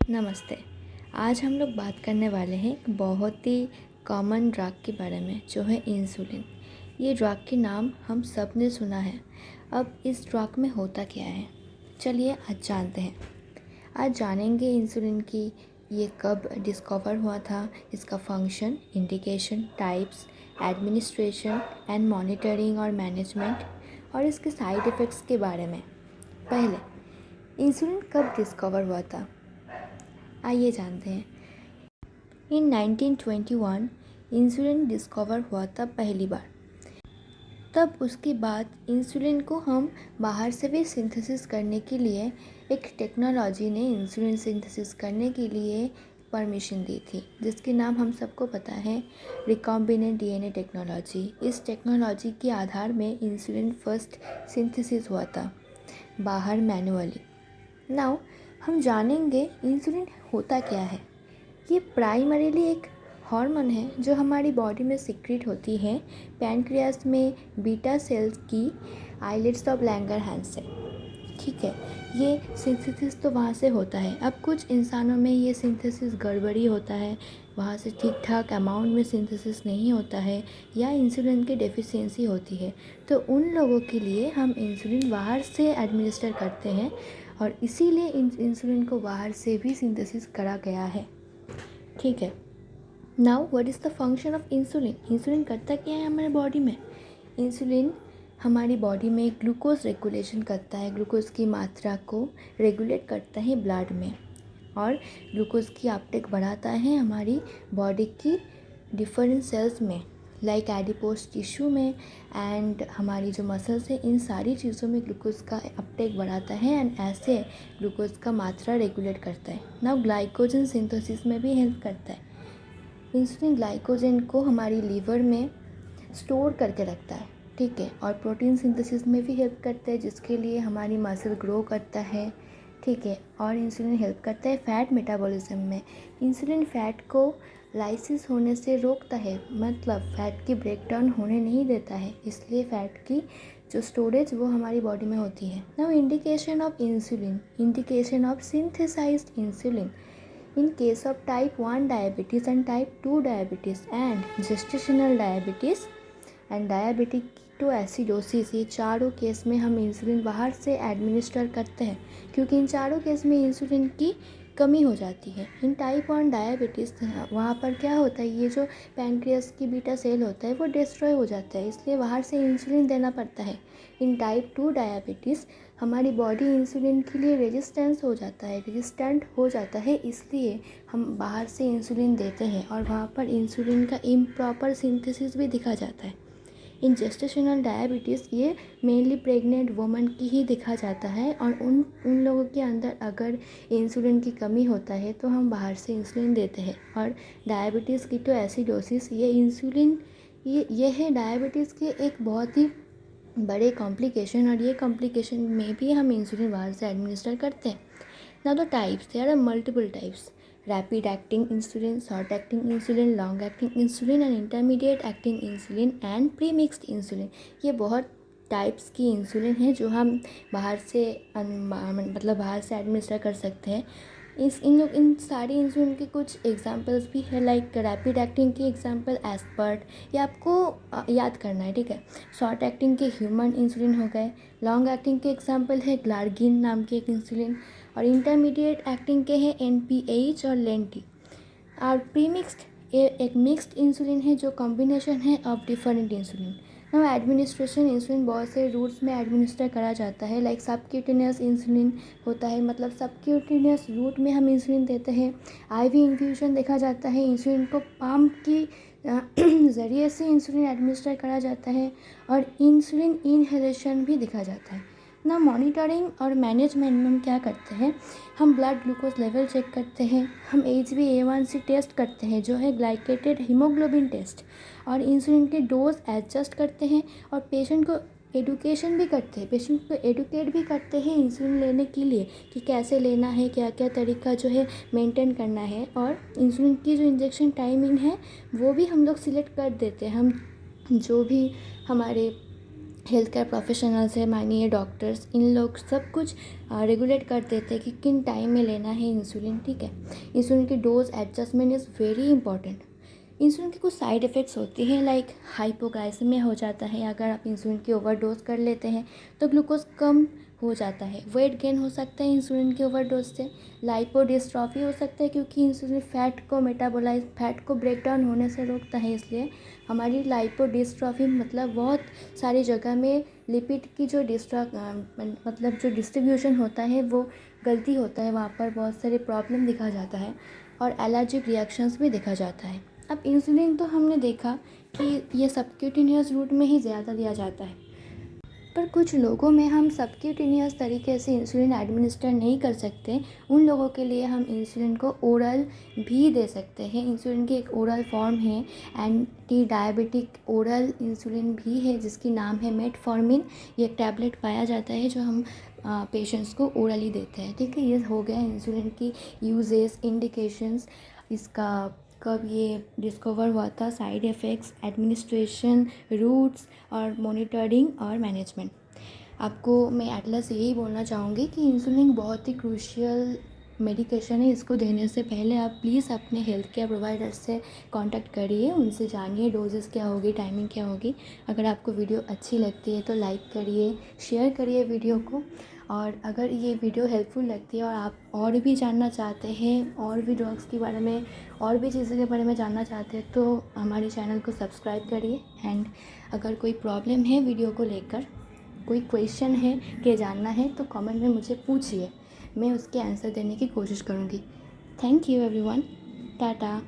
नमस्ते। आज हम लोग बात करने वाले हैं एक बहुत ही कॉमन ड्रग के बारे में जो है इंसुलिन। ये ड्रग के नाम हम सब ने सुना है। अब इस ड्रग में होता क्या है, चलिए आज जानते हैं। आज जानेंगे इंसुलिन की ये कब डिस्कवर हुआ था, इसका function, indication, types, administration and monitoring और मैनेजमेंट और इसके साइड इफ़ेक्ट्स के बारे में। पहले इंसुलिन कब डिस्कवर हुआ था, आइए जानते हैं। इन 1921 इंसुलिन डिस्कवर हुआ था पहली बार। तब उसके बाद इंसुलिन को हम बाहर से भी सिंथेसिस करने के लिए एक टेक्नोलॉजी ने इंसुलिन सिंथेसिस करने के लिए परमिशन दी थी, जिसके नाम हम सबको पता है, रिकॉम्बिनेंट डीएनए टेक्नोलॉजी। इस टेक्नोलॉजी के आधार में इंसुलिन फर्स्ट सिंथेसिस हुआ था बाहर मैनुअली। नाउ हम जानेंगे इंसुलिन होता क्या है। ये प्राइमरीली एक हार्मोन है जो हमारी बॉडी में सिक्रेट होती है पैनक्रियास में बीटा सेल्स की आइलेट्स ऑफ लैंगरहैंस से। ठीक है, ये सिंथेसिस तो वहाँ से होता है। अब कुछ इंसानों में ये सिंथेसिस गड़बड़ी होता है, वहाँ से ठीक ठाक अमाउंट में सिंथेसिस नहीं होता है या इंसुलिन की डेफिशिएंसी होती है, तो उन लोगों के लिए हम इंसुलिन बाहर से एडमिनिस्टर करते हैं और इसीलिए इंसुलिन को बाहर से भी सिंथेसिस करा गया है। ठीक है, now what is the function of insulin. Insulin करता क्या है हमारे बॉडी में। इंसुलिन हमारी बॉडी में ग्लूकोज रेगुलेशन करता है, ग्लूकोज की मात्रा को रेगुलेट करता है ब्लड में, और ग्लूकोज की अपटेक बढ़ाता है हमारी बॉडी की डिफरेंट सेल्स में, लाइक एडिपोज टिश्यू में एंड हमारी जो मसल्स है, इन सारी चीज़ों में ग्लूकोज का अपटेक बढ़ाता है एंड ऐसे ग्लूकोज का मात्रा रेगुलेट करता है। नाउ ग्लाइकोजन सिंथेसिस में भी हेल्प करता है। इंसुलिन ग्लाइकोजन को हमारी लीवर में स्टोर करके रखता है, ठीक है, और प्रोटीन सिंथेसिस में भी हेल्प करता है, जिसके लिए हमारी मसल ग्रो करता है। ठीक है, और इंसुलिन हेल्प करता है फैट मेटाबॉलिज्म में। इंसुलिन फैट को लाइसिस होने से रोकता है, मतलब फैट की ब्रेकडाउन होने नहीं देता है, इसलिए फैट की जो स्टोरेज वो हमारी बॉडी में होती है। Now indication of insulin, indication of synthesized insulin in case of type 1 diabetes and type 2 diabetes and gestational diabetes and diabetic ketoacidosis, ये चारों केस में हम इंसुलिन बाहर से एडमिनिस्टर करते हैं, क्योंकि इन चारों केस में इंसुलिन की कमी हो जाती है। इन टाइप 1 डायबिटीज़ वहाँ पर क्या होता है, ये जो पैनक्रियास की बीटा सेल होता है वो डिस्ट्रॉय हो जाता है, इसलिए बाहर से इंसुलिन देना पड़ता है। इन टाइप 2 डायबिटीज़ हमारी बॉडी इंसुलिन के लिए रेजिस्टेंट हो जाता है, इसलिए हम बाहर से इंसुलिन देते हैं और वहाँ पर इंसुलिन का इम्प्रॉपर सिंथेसिस भी दिखा जाता है। इन जेस्टेशनल डायबिटीज़ ये मेनली प्रेग्नेंट वुमन की ही दिखा जाता है, और उन लोगों के अंदर अगर इंसुलिन की कमी होता है तो हम बाहर से इंसुलिन देते हैं। और डायबिटीज़ कीटोएसिडोसिस, ये इंसुलिन ये है डायबिटीज़ के एक बहुत ही बड़े कॉम्प्लिकेशन, और ये कॉम्प्लिकेशन में भी हम इंसुलिन बाहर से एडमिनिस्टर करते हैं। Now the types, there are multiple types: rapid acting insulin, short acting insulin, long acting insulin and intermediate acting insulin and pre mixed insulin. ये बहुत टाइप्स की इंसुलिन है जो हम बाहर से बाहर से एडमिनिस्टर कर सकते हैं। इन सारी इंसुलिन के कुछ एग्जांपल्स भी है, लाइक रैपिड एक्टिंग की एग्जांपल एस्पर्ट, ये आपको याद करना है, ठीक है। शॉर्ट एक्टिंग के ह्यूमन इंसुलिन हो गए। लॉन्ग एक्टिंग के एग्जांपल है ग्लार्गिन नाम के एक इंसुलिन, और इंटरमीडिएट एक्टिंग के हैं एनपीएच और लेंटी। और प्री मिक्स्ड एक मिक्स्ड इंसुलिन है जो कॉम्बिनेशन है of different insulin. Now administration, insulin बहुत से रूट्स में एडमिनिस्टर करा जाता है, लाइक सबक्यूटेनियस इंसुलिन होता है, मतलब सबक्यूटेनियस रूट में हम इंसुलिन देते हैं। आईवी इन्फ्यूजन देखा जाता है, इंसुलिन को पंप की ज़रिए से इंसुलिन एडमिनिस्टर करा जाता है, और इंसुलिन इनहेलेशन भी देखा जाता है ना। मॉनिटरिंग और मैनेजमेंट में हम क्या करते हैं, हम ब्लड ग्लूकोज लेवल चेक करते हैं, हम HbA1c टेस्ट करते हैं जो है ग्लाइकेटेड हीमोग्लोबिन टेस्ट, और इंसुलिन के डोज एडजस्ट करते हैं, और पेशेंट को एडुकेशन भी करते हैं, पेशेंट को एडुकेट भी करते हैं इंसुलिन लेने के लिए कि कैसे लेना है, क्या क्या तरीका जो है मेंटेन करना है, और इंसुलिन की जो इंजेक्शन टाइमिंग है वो भी हम लोग सिलेक्ट कर देते हैं। हम जो भी हमारे हेल्थ केयर प्रोफेशनल्स है, मानिए डॉक्टर्स, इन लोग सब कुछ रेगुलेट कर देते हैं कि किन टाइम में लेना है इंसुलिन, ठीक है। इंसुलिन की dose adjustment is very important. Insulin की कुछ साइड इफ़ेक्ट्स होती हैं, लाइक हाइपोग्लाइसेमिया हो जाता है। अगर आप इंसुलिन की ओवरडोज कर लेते हैं तो ग्लूकोज कम हो जाता है। वेट गेन हो सकता है इंसुलिन की ओवरडोज से। लाइपोडिस्ट्रॉफी हो सकता है, क्योंकि इंसुलिन फैट को ब्रेक डाउन होने से रोकता है, इसलिए हमारी लाइपोडिस्ट्रॉफी मतलब बहुत सारी जगह में लिपिड की जो मतलब जो डिस्ट्रीब्यूशन होता है वो गलती होता है, वहाँ पर बहुत सारे प्रॉब्लम दिखा जाता है और एलर्जिक रिएक्शंस भी देखा जाता है। अब इंसुलिन तो हमने देखा कि ये सबक्यूटेनियस रूट में ही ज़्यादा दिया जाता है, पर कुछ लोगों में हम सबक्यूटेनियस तरीके से इंसुलिन एडमिनिस्टर नहीं कर सकते। उन लोगों के लिए हम इंसुलिन को ओरल भी दे सकते हैं। इंसुलिन की एक ओरल फॉर्म है, एंटी डायबिटिक ओरल इंसुलिन भी है, जिसकी नाम है मेटफॉर्मिन। ये एक टैबलेट पाया जाता है जो हम पेशेंट्स को ओरली देते हैं, ठीक है। ये हो गया इंसुलिन की यूजेस, इंडिकेशंस, इसका कब ये डिस्कवर हुआ था, साइड इफ़ेक्ट्स, एडमिनिस्ट्रेशन रूट्स और मॉनिटरिंग और मैनेजमेंट। आपको मैं एटलस यही बोलना चाहूँगी कि इंसुलिन बहुत ही क्रूशियल मेडिकेशन है। इसको देने से पहले आप प्लीज़ अपने हेल्थ केयर प्रोवाइडर से कांटेक्ट करिए, उनसे जानिए डोजेस क्या होगी, टाइमिंग क्या होगी। अगर आपको वीडियो अच्छी लगती है तो लाइक करिए, शेयर करिए वीडियो को। और अगर ये वीडियो हेल्पफुल लगती है और आप और भी जानना चाहते हैं, और भी ड्रग्स के बारे में, और भी चीज़ों के बारे में जानना चाहते हैं, तो हमारे चैनल को सब्सक्राइब करिए। एंड अगर कोई प्रॉब्लम है वीडियो को लेकर, कोई क्वेश्चन है कि जानना है, तो कमेंट में मुझे पूछिए, मैं उसके आंसर देने की कोशिश करूँगी। Thank you everyone, Tata.